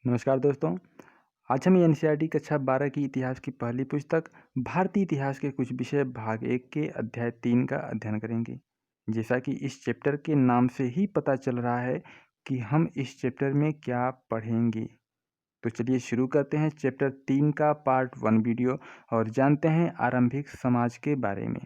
नमस्कार दोस्तों। आज हम एनसीईआरटी कक्षा 12 की इतिहास की पहली पुस्तक भारतीय इतिहास के कुछ विषय भाग 1 के अध्याय 3 का अध्ययन करेंगे। जैसा कि इस चैप्टर के नाम से ही पता चल रहा है कि हम इस चैप्टर में क्या पढ़ेंगे। तो चलिए शुरू करते हैं चैप्टर 3 का पार्ट 1 वीडियो और जानते हैं आरंभिक समाज के बारे में।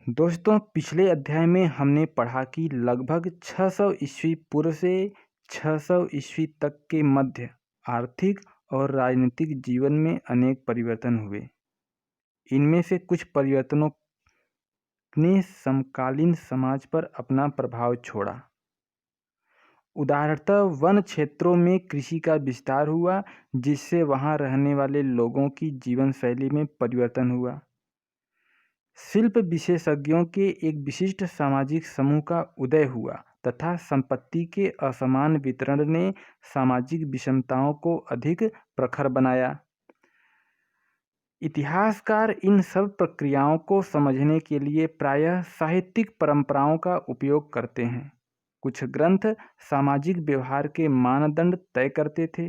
दोस्तों, पिछले अध्याय में हमने पढ़ा कि लगभग 600 ईस्वी पूर्व से 600 ईस्वी तक के मध्य आर्थिक और राजनीतिक जीवन में अनेक परिवर्तन हुए। इनमें से कुछ परिवर्तनों ने समकालीन समाज पर अपना प्रभाव छोड़ा। उदाहरणतः वन क्षेत्रों में कृषि का विस्तार हुआ, जिससे वहां रहने वाले लोगों की जीवन शैली में परिवर्तन हुआ। शिल्प विशेषज्ञों के एक विशिष्ट सामाजिक समूह का उदय हुआ तथा संपत्ति के असमान वितरण ने सामाजिक विषमताओं को अधिक प्रखर बनाया। इतिहासकार इन सब प्रक्रियाओं को समझने के लिए प्रायः साहित्यिक परंपराओं का उपयोग करते हैं। कुछ ग्रंथ सामाजिक व्यवहार के मानदंड तय करते थे,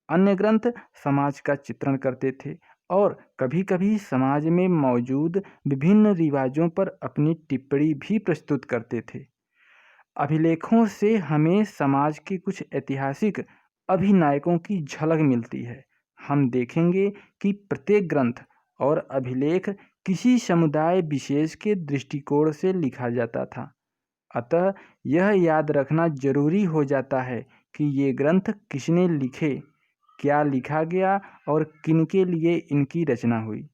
अन्य ग्रंथ समाज का चित्रण करते थे और कभी-कभी समाज में मौजूद विभिन्न रिवाजों पर अपनी टिप्पणी भी प्रस्तुत करते थे। अभिलेखों से हमें समाज के कुछ ऐतिहासिक अभिनायकों की झलक मिलती है। हम देखेंगे कि प्रत्येक ग्रंथ और अभिलेख किसी समुदाय विशेष के दृष्टिकोण से लिखा जाता था। अतः यह याद रखना जरूरी हो जाता है कि ये ग्रंथ किसने लिखे, क्या लिखा गया और किनके लिए इनकी रचना हुई।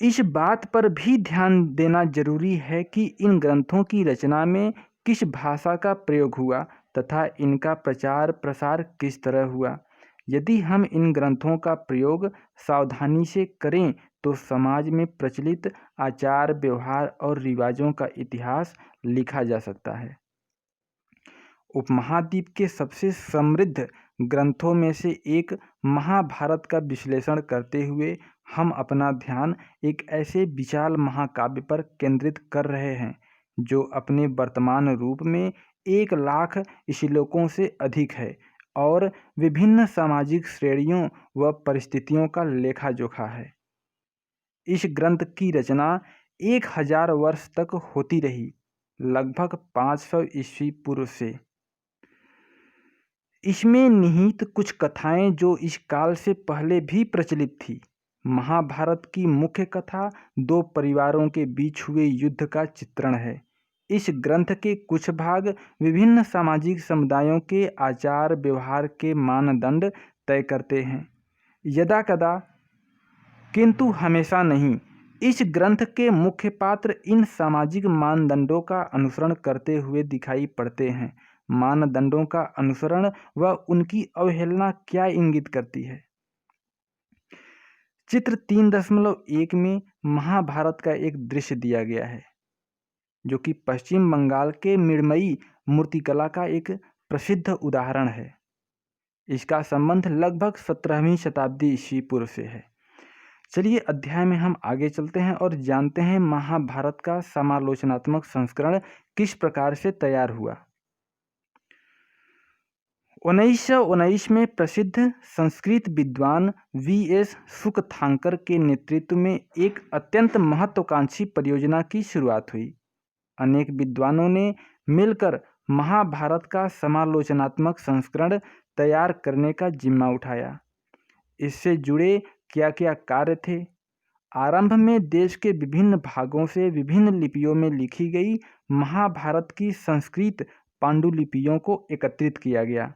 इस बात पर भी ध्यान देना जरूरी है कि इन ग्रंथों की रचना में किस भाषा का प्रयोग हुआ तथा इनका प्रचार प्रसार किस तरह हुआ। यदि हम इन ग्रंथों का प्रयोग सावधानी से करें तो समाज में प्रचलित आचार व्यवहार और रिवाजों का इतिहास लिखा जा सकता है। उपमहाद्वीप के सबसे समृद्ध ग्रंथों में से एक महाभारत का विश्लेषण करते हुए हम अपना ध्यान एक ऐसे विशाल महाकाव्य पर केंद्रित कर रहे हैं जो अपने वर्तमान रूप में 1,00,000 श्लोकों से अधिक है और विभिन्न सामाजिक श्रेणियों व परिस्थितियों का लेखा जोखा है। इस ग्रंथ की रचना 1000 वर्ष तक होती रही, लगभग 500 ईस्वी पूर्व से। इसमें निहित कुछ कथाएं जो इस काल से पहले भी प्रचलित थी। महाभारत की मुख्य कथा 2 परिवारों के बीच हुए युद्ध का चित्रण है। इस ग्रंथ के कुछ भाग विभिन्न सामाजिक समुदायों के आचार व्यवहार के मानदंड तय करते हैं। यदाकदा, किंतु हमेशा नहीं, इस ग्रंथ के मुख्य पात्र इन सामाजिक मानदंडों का अनुसरण करते हुए दिखाई पड़ते हैं। मानदंडों का अनुसरण व उनकी अवहेलना क्या इंगित करती है। चित्र 3.1 में महाभारत का एक दृश्य दिया गया है जो कि पश्चिम बंगाल के मृण्मयी मूर्तिकला का एक प्रसिद्ध उदाहरण है। इसका संबंध लगभग 17वीं शताब्दी ईस्वी पूर्व से है। चलिए अध्याय में हम आगे चलते हैं और जानते हैं महाभारत का समालोचनात्मक संस्करण किस प्रकार से तैयार हुआ। 1919 में प्रसिद्ध संस्कृत विद्वान वी.एस. सुकथांकर के नेतृत्व में एक अत्यंत महत्वाकांक्षी परियोजना की शुरुआत हुई। अनेक विद्वानों ने मिलकर महाभारत का समालोचनात्मक संस्करण तैयार करने का जिम्मा उठाया। इससे जुड़े क्या क्या कार्य थे। आरंभ में देश के विभिन्न भागों से विभिन्न लिपियों में लिखी गई महाभारत की संस्कृत पांडुलिपियों को एकत्रित किया गया।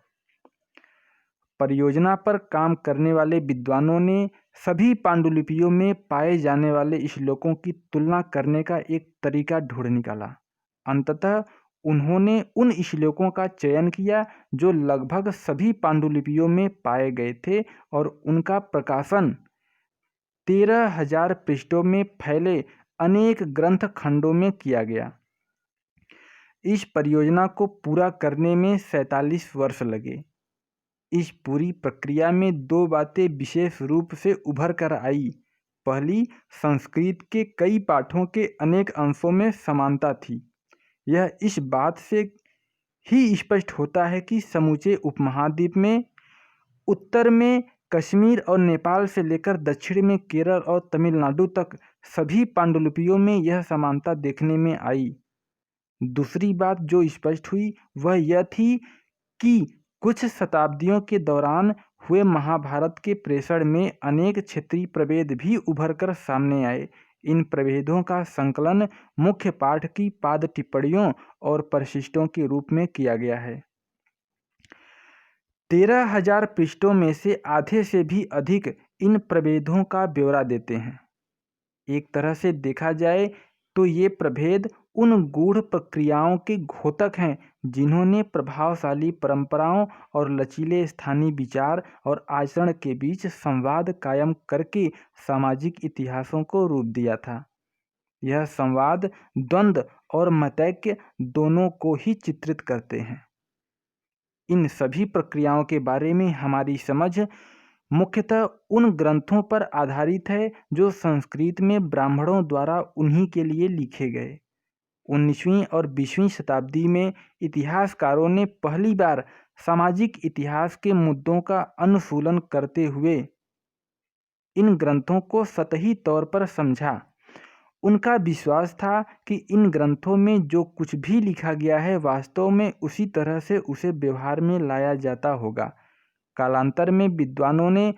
परियोजना पर काम करने वाले विद्वानों ने सभी पांडुलिपियों में पाए जाने वाले श्लोकों की तुलना करने का एक तरीका ढूंढ निकाला। अंततः उन्होंने उन श्लोकों का चयन किया जो लगभग सभी पांडुलिपियों में पाए गए थे और उनका प्रकाशन 13,000 पृष्ठों में फैले अनेक ग्रंथ खंडों में किया गया। इस परियोजना को पूरा करने में 47 वर्ष लगे। इस पूरी प्रक्रिया में 2 बातें विशेष रूप से उभर कर आई। पहली, संस्कृत के कई पाठों के अनेक अंशों में समानता थी। यह इस बात से ही स्पष्ट होता है कि समूचे उपमहाद्वीप में उत्तर में कश्मीर और नेपाल से लेकर दक्षिण में केरल और तमिलनाडु तक सभी पांडुलिपियों में यह समानता देखने में आई। दूसरी बात जो स्पष्ट हुई वह यह थी कि कुछ शताब्दियों के दौरान हुए महाभारत के प्रेषण में अनेक क्षेत्रीय प्रभेद भी उभरकर सामने आए। इन प्रभेदों का संकलन मुख्य पाठ की पाद टिप्पणियों और परिशिष्टों के रूप में किया गया है। 13,000 पृष्ठों में से आधे से भी अधिक इन प्रभेदों का ब्यौरा देते हैं। एक तरह से देखा जाए तो ये प्रभेद उन गूढ़ प्रक्रियाओं के घोतक हैं जिन्होंने प्रभावशाली परंपराओं और लचीले स्थानीय विचार और आचरण के बीच संवाद कायम करके सामाजिक इतिहासों को रूप दिया था। यह संवाद द्वंद्व और मतैक्य दोनों को ही चित्रित करते हैं। इन सभी प्रक्रियाओं के बारे में हमारी समझ मुख्यतः उन ग्रंथों पर आधारित है जो संस्कृत में ब्राह्मणों द्वारा उन्हीं के लिए लिखे गए। 19वीं और 20वीं शताब्दी में इतिहासकारों ने पहली बार सामाजिक इतिहास के मुद्दों का अनुकूलन करते हुए इन ग्रंथों को सतही तौर पर समझा। उनका विश्वास था कि इन ग्रंथों में जो कुछ भी लिखा गया है वास्तव में उसी तरह से उसे व्यवहार में लाया जाता होगा। कालांतर में विद्वानों ने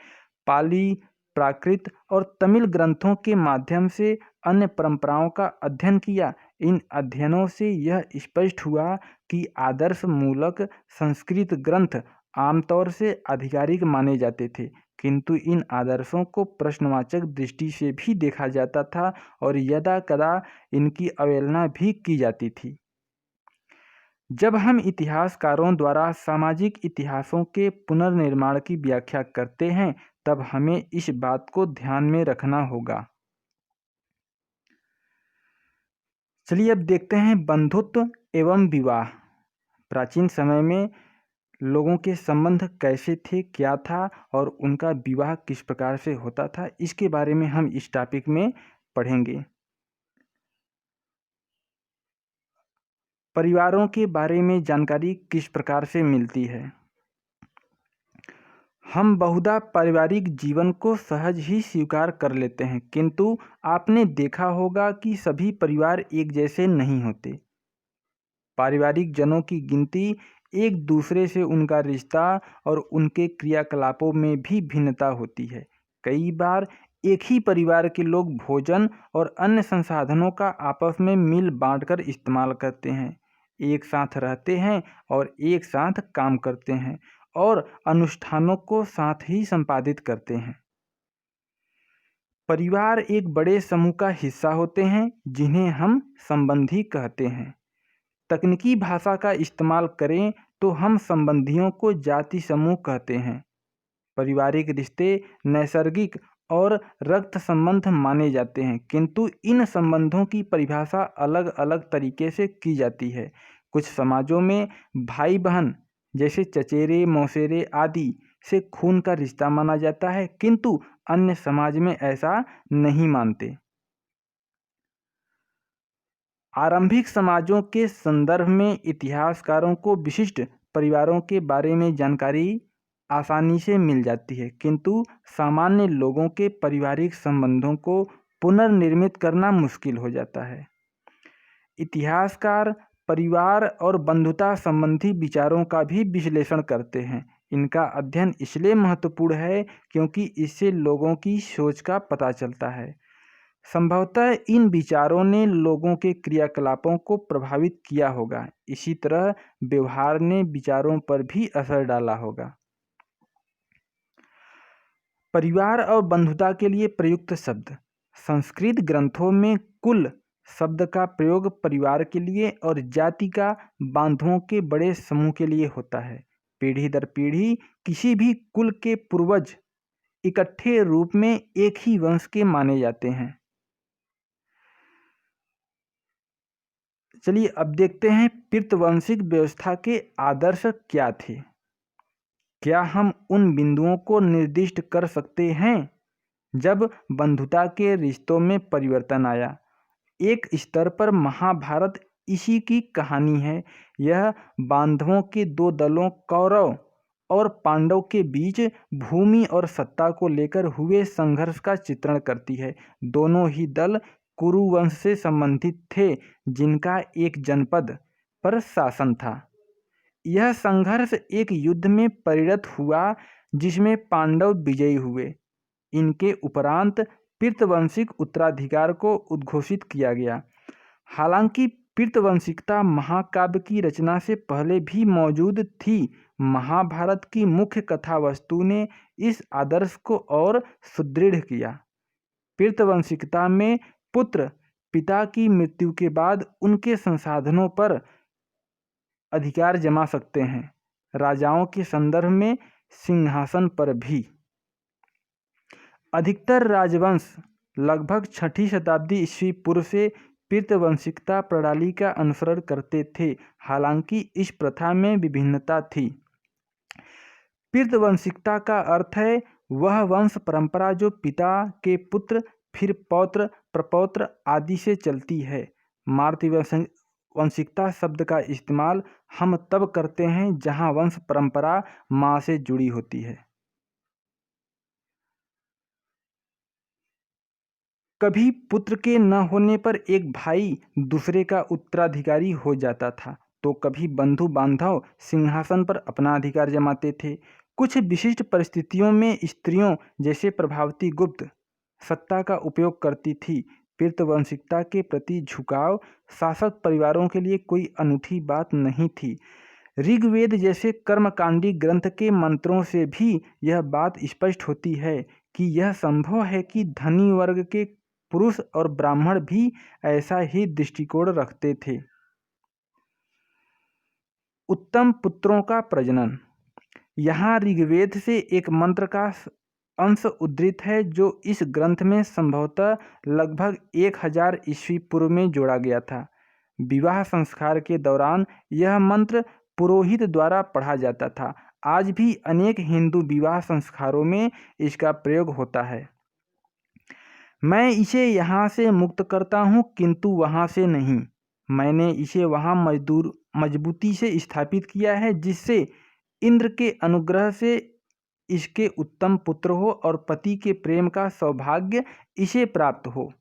पाली, प्राकृत और तमिल ग्रंथों के माध्यम से अन्य परंपराओं का अध्ययन किया। इन अध्ययनों से यह स्पष्ट हुआ कि आदर्श मूलक संस्कृत ग्रंथ आमतौर से आधिकारिक माने जाते थे, किंतु इन आदर्शों को प्रश्नवाचक दृष्टि से भी देखा जाता था और यदा कदा इनकी अवहेलना भी की जाती थी। जब हम इतिहासकारों द्वारा सामाजिक इतिहासों के पुनर्निर्माण की व्याख्या करते हैं तब हमें इस बात को ध्यान में रखना होगा। चलिए अब देखते हैं बंधुत्व एवं विवाह। प्राचीन समय में लोगों के संबंध कैसे थे, क्या था और उनका विवाह किस प्रकार से होता था, इसके बारे में हम इस टॉपिक में पढ़ेंगे। परिवारों के बारे में जानकारी किस प्रकार से मिलती है। हम बहुधा पारिवारिक जीवन को सहज ही स्वीकार कर लेते हैं, किंतु आपने देखा होगा कि सभी परिवार एक जैसे नहीं होते। पारिवारिक जनों की गिनती, एक दूसरे से उनका रिश्ता और उनके क्रियाकलापों में भी भिन्नता होती है। कई बार एक ही परिवार के लोग भोजन और अन्य संसाधनों का आपस में मिल बांटकर इस्तेमाल करते हैं, एक साथ रहते हैं और एक साथ काम करते हैं और अनुष्ठानों को साथ ही संपादित करते हैं। परिवार एक बड़े समूह का हिस्सा होते हैं जिन्हें हम संबंधी कहते हैं। तकनीकी भाषा का इस्तेमाल करें तो हम संबंधियों को जाति समूह कहते हैं। पारिवारिक रिश्ते नैसर्गिक और रक्त संबंध माने जाते हैं, किंतु इन संबंधों की परिभाषा अलग अलग तरीके से की जाती है। कुछ समाजों में भाई बहन जैसे चचेरे मौसेरे आदि से खून का रिश्ता माना जाता है, किंतु अन्य समाज में ऐसा नहीं मानते। आरंभिक समाजों के संदर्भ में इतिहासकारों को विशिष्ट परिवारों के बारे में जानकारी आसानी से मिल जाती है, किंतु सामान्य लोगों के पारिवारिक संबंधों को पुनर्निर्मित करना मुश्किल हो जाता है। इतिहासकार परिवार और बंधुता संबंधी विचारों का भी विश्लेषण करते हैं। इनका अध्ययन इसलिए महत्वपूर्ण है क्योंकि इससे लोगों की सोच का पता चलता है। संभवतः इन विचारों ने लोगों के क्रियाकलापों को प्रभावित किया होगा, इसी तरह व्यवहार ने विचारों पर भी असर डाला होगा। परिवार और बंधुता के लिए प्रयुक्त शब्द। संस्कृत ग्रंथों में कुल शब्द का प्रयोग परिवार के लिए और जाति का बांधवों के बड़े समूह के लिए होता है। पीढ़ी दर पीढ़ी किसी भी कुल के पूर्वज इकट्ठे रूप में एक ही वंश के माने जाते हैं। चलिए अब देखते हैं पितृवंशिक व्यवस्था के आदर्श क्या थे। क्या हम उन बिंदुओं को निर्दिष्ट कर सकते हैं जब बंधुता के रिश्तों में परिवर्तन आया। एक स्तर पर महाभारत इसी की कहानी है। यह बांधवों के दो दलों कौरव और पांडव के बीच भूमि और सत्ता को लेकर हुए संघर्ष का चित्रण करती है। दोनों ही दल कुरु वंश से संबंधित थे, जिनका एक जनपद पर शासन था। यह संघर्ष एक युद्ध में परिणत हुआ, जिसमें पांडव विजयी हुए। इनके उपरांत पीतवंशिक उत्तराधिकार को उद्घोषित किया गया। हालांकि पीतवंशिकता महाकाव्य की रचना से पहले भी मौजूद थी। महाभारत की मुख्य कथा वस्तु ने इस आदर्श को और सुदृढ़ किया। पीतवंशिकता में पुत्र पिता की मृत्यु के बाद उनके संसाधनों पर अधिकार जमा सकते हैं। राजाओं के संदर्भ में सिंहासन पर भी। अधिकतर राजवंश लगभग 6ठी शताब्दी ईस्वी पूर्व से पीतवंशिकता प्रणाली का अनुसरण करते थे। हालांकि इस प्रथा में विभिन्नता थी। पीतवंशिकता का अर्थ है वह वंश परंपरा जो पिता के पुत्र, फिर पौत्र, प्रपौत्र आदि से चलती है। मातृवंशिकता शब्द का इस्तेमाल हम तब करते हैं जहां वंश परंपरा मां से जुड़ी होती है। कभी पुत्र के न होने पर एक भाई दूसरे का उत्तराधिकारी हो जाता था, तो कभी बंधु बांधव सिंहासन पर अपना अधिकार जमाते थे। कुछ विशिष्ट परिस्थितियों में स्त्रियों, जैसे प्रभावती गुप्त, सत्ता का उपयोग करती थी। पीतवंशिकता के प्रति झुकाव शासक परिवारों के लिए कोई अनूठी बात नहीं थी। ऋग्वेद जैसे कर्मकांडी ग्रंथ के मंत्रों से भी यह बात स्पष्ट होती है कि यह संभव है कि धनी वर्ग के पुरुष और ब्राह्मण भी ऐसा ही दृष्टिकोण रखते थे। उत्तम पुत्रों का प्रजनन। यहाँ ऋग्वेद से एक मंत्र का अंश उद्धृत है जो इस ग्रंथ में संभवतः लगभग 1000 ईस्वी पूर्व में जोड़ा गया था। विवाह संस्कार के दौरान यह मंत्र पुरोहित द्वारा पढ़ा जाता था। आज भी अनेक हिंदू विवाह संस्कारों में इसका प्रयोग होता है। मैं इसे यहाँ से मुक्त करता हूँ, किंतु वहाँ से नहीं। मैंने इसे वहाँ मजबूती से स्थापित किया है, जिससे इंद्र के अनुग्रह से इसके उत्तम पुत्र हो और पति के प्रेम का सौभाग्य इसे प्राप्त हो।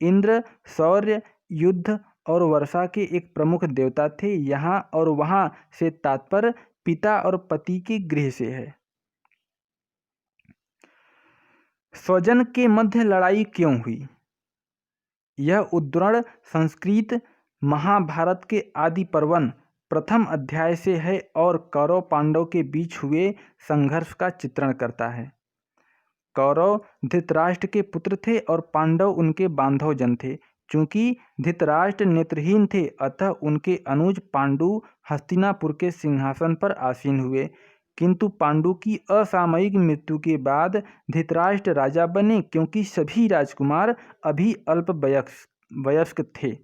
इंद्र शौर्य, युद्ध और वर्षा के एक प्रमुख देवता थे। यहाँ और वहाँ से तात्पर्य पिता और पति के गृह से है। स्वजन के मध्य लड़ाई क्यों हुई? यह उद्धरण संस्कृत महाभारत के आदि पर्वन प्रथम अध्याय से है और कौरव पांडव के बीच हुए संघर्ष का चित्रण करता है। कौरव धृतराष्ट्र के पुत्र थे और पांडव उनके बांधव जन थे। चूंकि धृतराष्ट्र नेत्रहीन थे, अतः उनके अनुज पांडु हस्तिनापुर के सिंहासन पर आसीन हुए। किंतु पांडु की असामयिक मृत्यु के बाद धृतराष्ट्र राजा बने, क्योंकि सभी राजकुमार अभी अल्प वयस्क थे।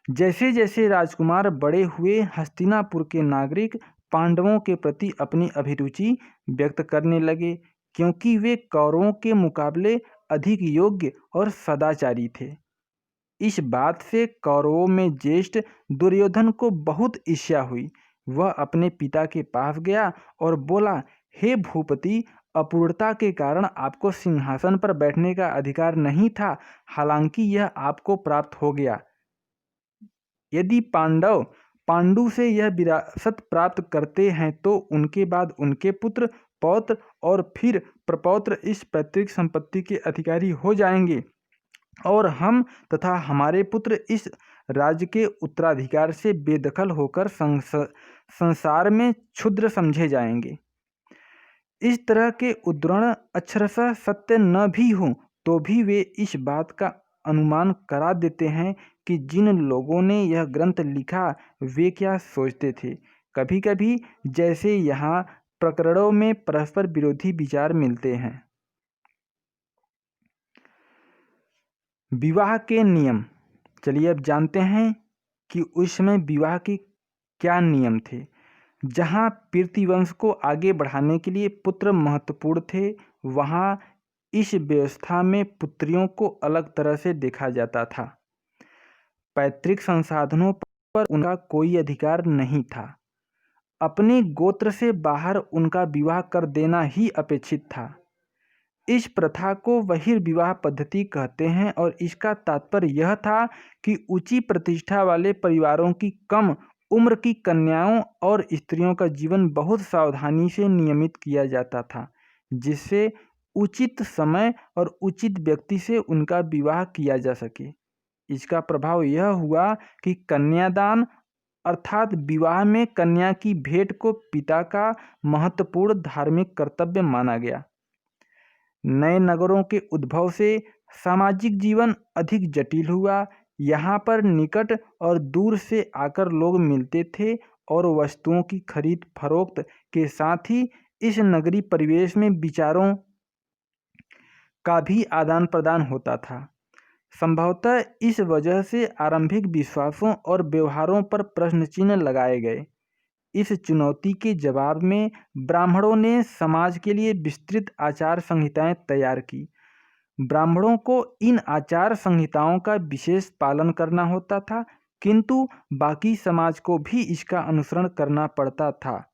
जैसे जैसे राजकुमार बड़े हुए, हस्तिनापुर के नागरिक पांडवों के प्रति अपनी अभिरुचि व्यक्त करने लगे, क्योंकि वे कौरवों के मुकाबले अधिक योग्य और सदाचारी थे। इस बात से कौरवों में ज्येष्ठ दुर्योधन को बहुत ईर्ष्या हुई। वह अपने पिता के पास गया और बोला, हे भूपति, अपूर्णता के कारण आपको सिंहासन पर बैठने का अधिकार नहीं था, हालांकि यह आपको प्राप्त हो गया। यदि पांडु से यह विरासत प्राप्त करते हैं तो उनके बाद उनके पुत्र, पौत्र और फिर प्रपौत्र इस पैतृक संपत्ति के अधिकारी हो जाएंगे और हम तथा हमारे पुत्र इस राज्य के उत्तराधिकार से बेदखल होकर संसार में क्षुद्र समझे जाएंगे। इस तरह के उद्धरण अक्षरशः सत्य न भी हों तो भी वे इस बात का अनुमान करा देते हैं कि जिन लोगों ने यह ग्रंथ लिखा वे क्या सोचते थे। कभी कभी जैसे यहाँ प्रकरणों में परस्पर विरोधी विचार मिलते हैं। विवाह के नियम। चलिए अब जानते हैं कि उस समय विवाह के क्या नियम थे। जहाँ पृथ्वीवंश को आगे बढ़ाने के लिए पुत्र महत्वपूर्ण थे, वहाँ इस व्यवस्था में पुत्रियों को अलग तरह से देखा जाता था। पैतृक संसाधनों पर उनका कोई अधिकार नहीं था। अपने गोत्र से बाहर उनका विवाह कर देना ही अपेक्षित था। इस प्रथा को बहिर्विवाह पद्धति कहते हैं और इसका तात्पर्य यह था कि ऊंची प्रतिष्ठा वाले परिवारों की कम उम्र की कन्याओं और स्त्रियों का जीवन बहुत सावधानी से नियमित किया जाता था, जिससे उचित समय और उचित व्यक्ति से उनका विवाह किया जा सके। इसका प्रभाव यह हुआ कि कन्यादान अर्थात विवाह में कन्या की भेंट को पिता का महत्वपूर्ण धार्मिक कर्तव्य माना गया। नए नगरों के उद्भव से सामाजिक जीवन अधिक जटिल हुआ। यहाँ पर निकट और दूर से आकर लोग मिलते थे और वस्तुओं की खरीद फरोख्त के साथ ही इस नगरीय परिवेश में विचारों का भी आदान प्रदान होता था। संभवतः इस वजह से आरंभिक विश्वासों और व्यवहारों पर प्रश्न चिन्ह लगाए गए। इस चुनौती के जवाब में ब्राह्मणों ने समाज के लिए विस्तृत आचार संहिताएं तैयार की। ब्राह्मणों को इन आचार संहिताओं का विशेष पालन करना होता था, किंतु बाकी समाज को भी इसका अनुसरण करना पड़ता था।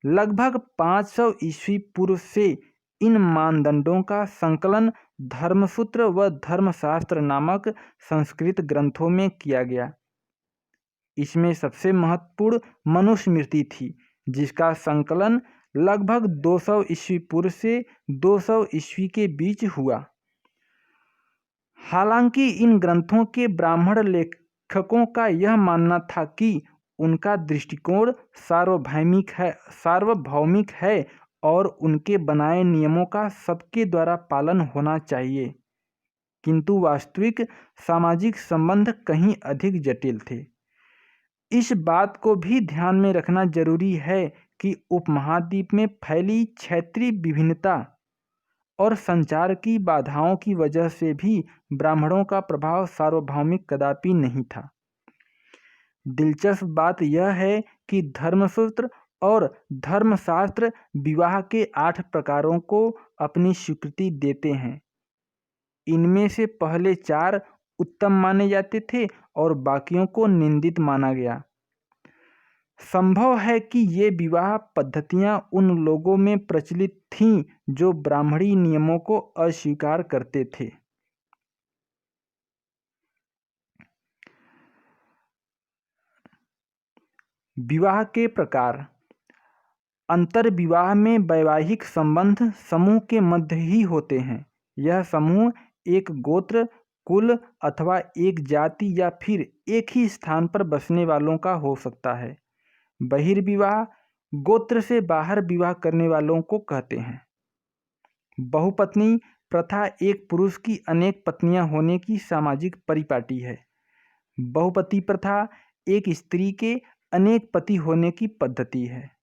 लगभग 500 ईस्वी पूर्व से इन मानदंडों का संकलन धर्मसूत्र व धर्मशास्त्र नामक संस्कृत ग्रंथों में किया गया। इसमें सबसे महत्वपूर्ण मनुस्मृति थी, जिसका संकलन लगभग 200 ईस्वी पूर्व से 200 ईस्वी के बीच हुआ। हालांकि इन ग्रंथों के ब्राह्मण लेखकों का यह मानना था कि उनका दृष्टिकोण सार्वभौमिक है और उनके बनाए नियमों का सबके द्वारा पालन होना चाहिए, किंतु वास्तविक सामाजिक संबंध कहीं अधिक जटिल थे। इस बात को भी ध्यान में रखना जरूरी है कि उपमहाद्वीप में फैली क्षेत्रीय विभिन्नता और संचार की बाधाओं की वजह से भी ब्राह्मणों का प्रभाव सार्वभौमिक कदापि नहीं था। दिलचस्प बात यह है कि धर्मसूत्र और धर्मशास्त्र विवाह के 8 प्रकारों को अपनी स्वीकृति देते हैं। इनमें से पहले 4 उत्तम माने जाते थे और बाकियों को निंदित माना गया। संभव है कि ये विवाह पद्धतियां उन लोगों में प्रचलित थीं जो ब्राह्मणी नियमों को अस्वीकार करते थे। विवाह के प्रकार। अंतर विवाह में वैवाहिक संबंध समूह के मध्य ही होते हैं। यह समूह एक गोत्र, कुल अथवा एक जाति या फिर एक ही स्थान पर बसने वालों का हो सकता है। बहिर्विवाह गोत्र से बाहर विवाह करने वालों को कहते हैं। बहुपत्नी प्रथा एक पुरुष की अनेक पत्नियां होने की सामाजिक परिपाटी है। बहुपति प्रथा एक स्त्री के अनेक पति होने की पद्धति है।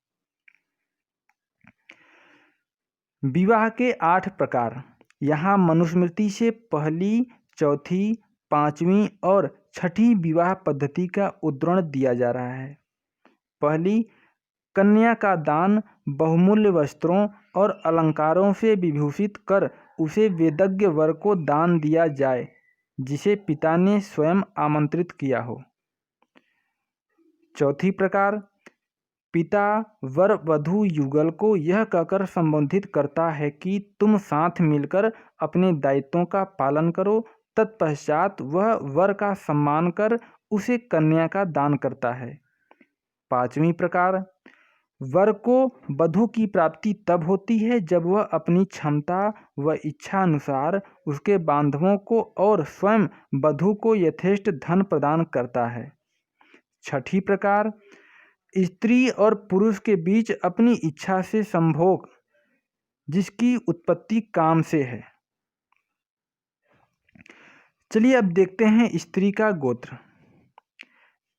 विवाह के 8 प्रकार। यहाँ मनुस्मृति से पहली, चौथी, 5वीं और 6ठी विवाह पद्धति का उद्धरण दिया जा रहा है। पहली, कन्या का दान बहुमूल्य वस्त्रों और अलंकारों से विभूषित कर उसे वेदज्ञ वर को दान दिया जाए, जिसे पिता ने स्वयं आमंत्रित किया हो। चौथी प्रकार, पिता वर वधू युगल को यह कहकर संबोधित करता है कि तुम साथ मिलकर अपने दायित्वों का पालन करो। तत्पश्चात वह वर का सम्मान कर उसे कन्या का दान करता है। 5वीं प्रकार, वर को वधू की प्राप्ति तब होती है जब वह अपनी क्षमता व इच्छा अनुसार उसके बांधवों को और स्वयं वधू को यथेष्ट धन प्रदान करता है। 6ठी प्रकार, स्त्री और पुरुष के बीच अपनी इच्छा से संभोग, जिसकी उत्पत्ति काम से है। चलिए अब देखते हैं स्त्री का गोत्र।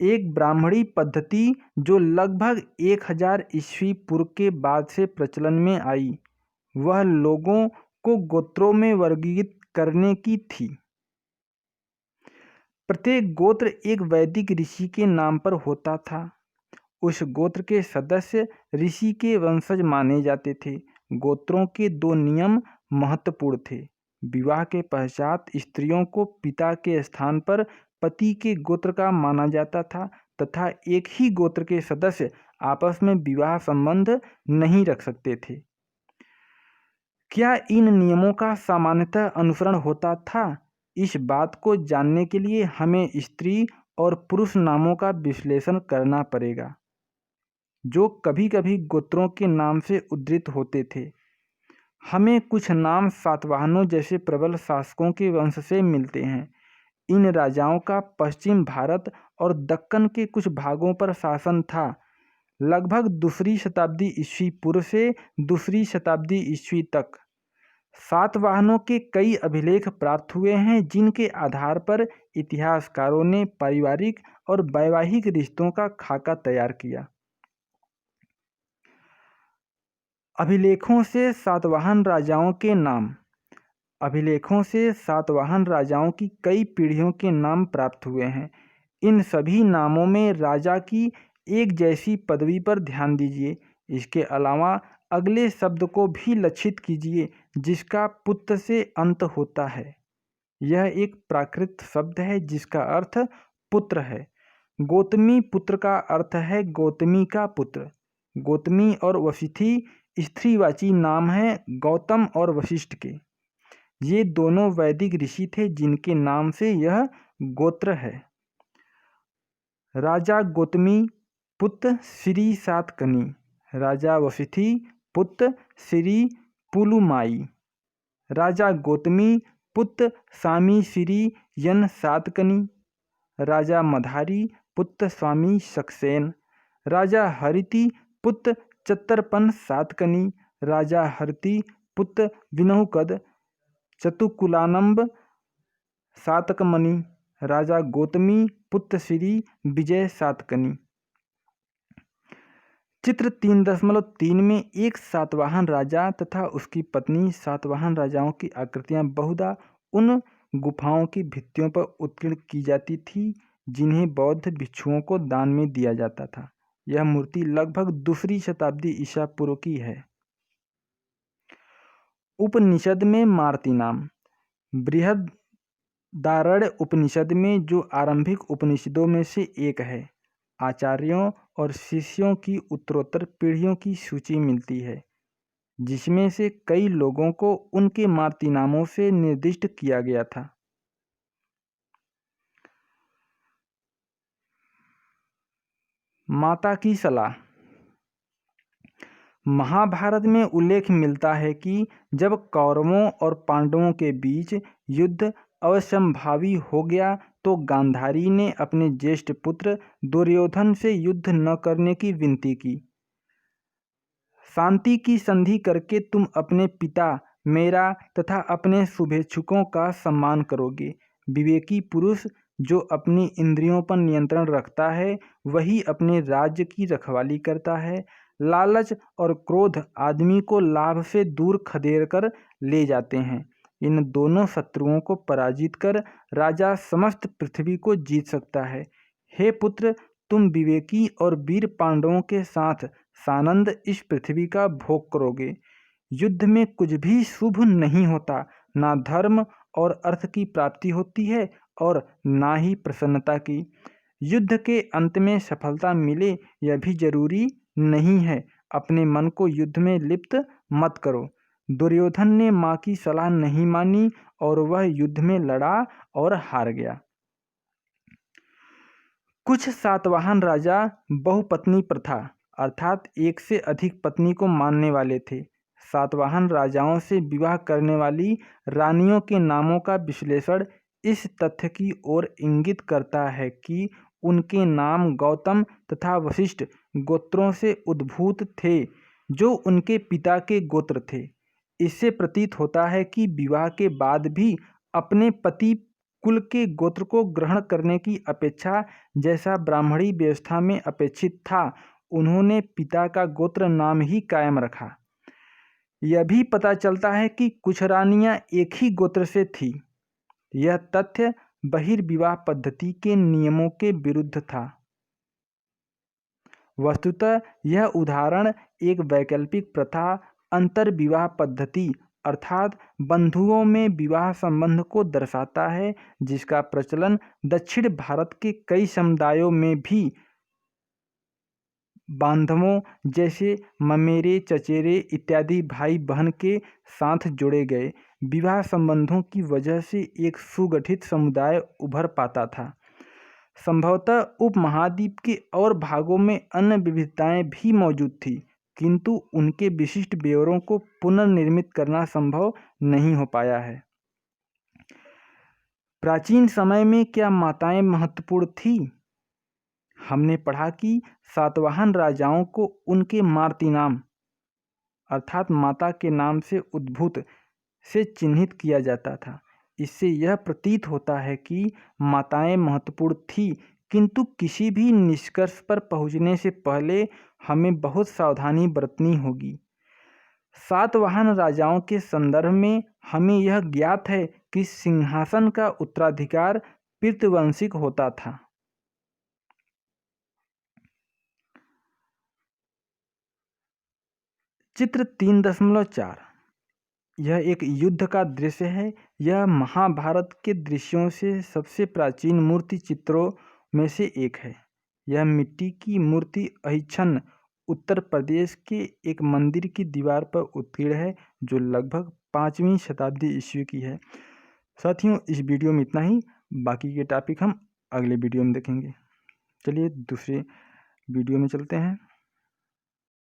एक ब्राह्मणी पद्धति जो लगभग 1000 ईस्वी पूर्व के बाद से प्रचलन में आई, वह लोगों को गोत्रों में वर्गीकृत करने की थी। प्रत्येक गोत्र एक वैदिक ऋषि के नाम पर होता था। उस गोत्र के सदस्य ऋषि के वंशज माने जाते थे। गोत्रों के 2 नियम महत्वपूर्ण थे। विवाह के पश्चात स्त्रियों को पिता के स्थान पर पति के गोत्र का माना जाता था तथा एक ही गोत्र के सदस्य आपस में विवाह संबंध नहीं रख सकते थे। क्या इन नियमों का सामान्यतः अनुसरण होता था? इस बात को जानने के लिए हमें स्त्री और पुरुष नामों का विश्लेषण करना पड़ेगा, जो कभी कभी गोत्रों के नाम से उद्धृत होते थे। हमें कुछ नाम सातवाहनों जैसे प्रबल शासकों के वंश से मिलते हैं। इन राजाओं का पश्चिम भारत और दक्कन के कुछ भागों पर शासन था। लगभग दूसरी शताब्दी ईस्वी पूर्व से दूसरी शताब्दी ईस्वी तक सातवाहनों के कई अभिलेख प्राप्त हुए हैं, जिनके आधार पर इतिहासकारों ने पारिवारिक और वैवाहिक रिश्तों का खाका तैयार किया। अभिलेखों से सातवाहन राजाओं के नाम। अभिलेखों से सातवाहन राजाओं की कई पीढ़ियों के नाम प्राप्त हुए हैं। इन सभी नामों में राजा की एक जैसी पदवी पर ध्यान दीजिए। इसके अलावा अगले शब्द को भी लक्षित कीजिए, जिसका पुत्र से अंत होता है। यह एक प्राकृत शब्द है जिसका अर्थ पुत्र है। गौतमी पुत्र का अर्थ है गौतमी का पुत्र। गौतमी और वशिष्ठी स्त्रीवाची नाम है गौतम और वशिष्ठ के। ये दोनों वैदिक ऋषि थे जिनके नाम से यह गोत्र है। राजा गौतमी पुत्र श्री सातकनी, राजा वशिष्ठी पुत्र श्री पुलुमाई, राजा गौतमी पुत्र स्वामी श्री यन सातकनी, राजा मधारी पुत्र स्वामी सक्सेन, राजा हरिति पुत्र चतरपन सातकनी, राजा हरति पुत्र विनहुकद चतुकुलानंब सातकमणि, राजा गौतमी पुत्र श्री विजय सातकनी। चित्र 3.3 में एक सातवाहन राजा तथा उसकी पत्नी सातवाहन राजाओं की आकृतियां बहुधा उन गुफाओं की भित्तियों पर उत्कीर्ण की जाती थी जिन्हें बौद्ध भिक्षुओं को दान में दिया जाता था। यह मूर्ति लगभग दूसरी शताब्दी ईसा पूर्व की है। उपनिषद में मारुति नाम। बृहदारण्यक उपनिषद में, जो आरंभिक उपनिषदों में से एक है, आचार्यों और शिष्यों की उत्तरोत्तर पीढ़ियों की सूची मिलती है, जिसमें से कई लोगों को उनके मारुति नामों से निर्दिष्ट किया गया था। माता की सलाह। महाभारत में उल्लेख मिलता है कि जब कौरवों और पांडवों के बीच युद्ध अवश्यंभावी हो गया तो गांधारी ने अपने ज्येष्ठ पुत्र दुर्योधन से युद्ध न करने की विनती की। शांति की संधि करके तुम अपने पिता, मेरा तथा अपने शुभेच्छुकों का सम्मान करोगे। विवेकी पुरुष जो अपनी इंद्रियों पर नियंत्रण रखता है वही अपने राज्य की रखवाली करता है। लालच और क्रोध आदमी को लाभ से दूर खदेड़ कर ले जाते हैं। इन दोनों शत्रुओं को पराजित कर राजा समस्त पृथ्वी को जीत सकता है। हे पुत्र, तुम विवेकी और वीर पांडवों के साथ सानंद इस पृथ्वी का भोग करोगे। युद्ध में कुछ भी शुभ नहीं होता, ना धर्म और अर्थ की प्राप्ति होती है और ना ही प्रसन्नता की। युद्ध के अंत में सफलता मिले यह भी जरूरी नहीं है। अपने मन को युद्ध में लिप्त मत करो। दुर्योधन ने माँ की सलाह नहीं मानी और वह युद्ध में लड़ा और हार गया। कुछ सातवाहन राजा बहुपत्नी प्रथा अर्थात एक से अधिक पत्नी को मानने वाले थे। सातवाहन राजाओं से विवाह करने वाली रानियों के नामों का विश्लेषण इस तथ्य की ओर इंगित करता है कि उनके नाम गौतम तथा वशिष्ठ गोत्रों से उद्भूत थे, जो उनके पिता के गोत्र थे। इससे प्रतीत होता है कि विवाह के बाद भी अपने पति कुल के गोत्र को ग्रहण करने की अपेक्षा, जैसा ब्राह्मणी व्यवस्था में अपेक्षित था, उन्होंने पिता का गोत्र नाम ही कायम रखा। यह भी पता चलता है कि कुछ रानियां एक ही गोत्र से थीं। यह तथ्य बहिर्विवाह पद्धति के नियमों के विरुद्ध था। वस्तुतः यह उदाहरण एक वैकल्पिक प्रथा, अंतर्विवाह पद्धति अर्थात बंधुओं में विवाह संबंध को दर्शाता है, जिसका प्रचलन दक्षिण भारत के कई समुदायों में भी बांधवों जैसे ममेरे, चचेरे इत्यादि भाई बहन के साथ जोड़े गए। विवाह संबंधों की वजह से एक सुगठित समुदाय उभर पाता था। संभवतः उपमहाद्वीप के और भागों में अन्य विविधताएं भी मौजूद थी, किंतु उनके विशिष्ट ब्यौरों को पुनर्निर्मित करना संभव नहीं हो पाया है। प्राचीन समय में क्या माताएं महत्वपूर्ण थीं? हमने पढ़ा कि सातवाहन राजाओं को उनके मातृनाम अर्थात माता के नाम से उद्भूत से चिन्हित किया जाता था। इससे यह प्रतीत होता है कि माताएं महत्वपूर्ण थीं, किंतु किसी भी निष्कर्ष पर पहुंचने से पहले हमें बहुत सावधानी बरतनी होगी। सातवाहन राजाओं के संदर्भ में हमें यह ज्ञात है कि सिंहासन का उत्तराधिकार पितृवंशिक होता था। चित्र 3.4 यह एक युद्ध का दृश्य है। यह महाभारत के दृश्यों से सबसे प्राचीन मूर्ति चित्रों में से एक है। यह मिट्टी की मूर्ति अहिच्छन्न उत्तर प्रदेश के एक मंदिर की दीवार पर उत्कीर्ण है, जो लगभग 5वीं शताब्दी ईस्वी की है। साथियों, इस वीडियो में इतना ही। बाकी के टॉपिक हम अगले वीडियो में देखेंगे। चलिए दूसरे वीडियो में चलते हैं।